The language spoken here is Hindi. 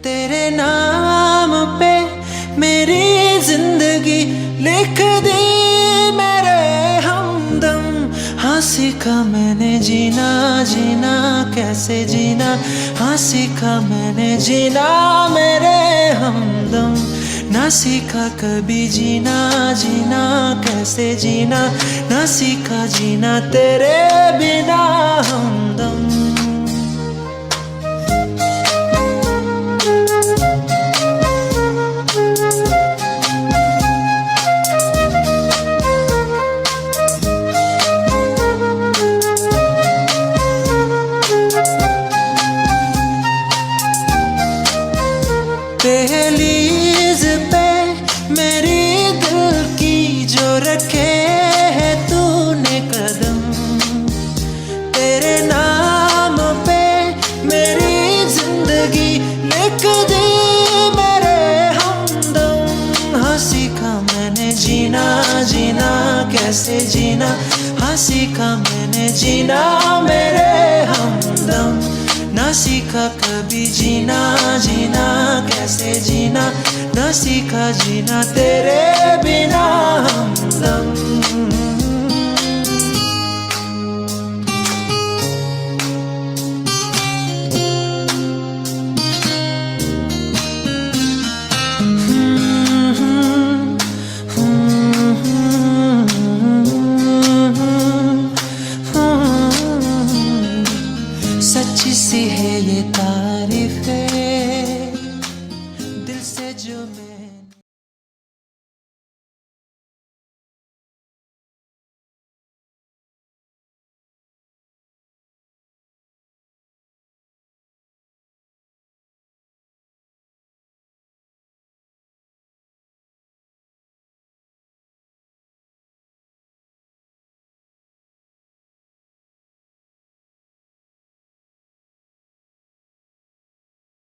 तेरे नाम पे मेरी जिंदगी लिख दी मेरे हमदम। हाँ सीखा मैंने जीना, जीना कैसे जीना। हाँ सीखा मैंने जीना मेरे हमदम। ना सीखा कभी जीना, जीना कैसे जीना। ना सीखा जीना तेरे बिना हमदम। दहलीज पे मेरी दिल की जो रखे है तूने कदम। तेरे नाम पे मेरी जिंदगी लिख दी मेरे हमदम। हाँ सीखा मैंने जीना, जीना कैसे जीना। हाँ सीखा मैंने जीना मेरे हमदम। ना सीखा कभी जीना, जीना कैसे जीना। ना सीखा जीना तेरे बिना हमदम।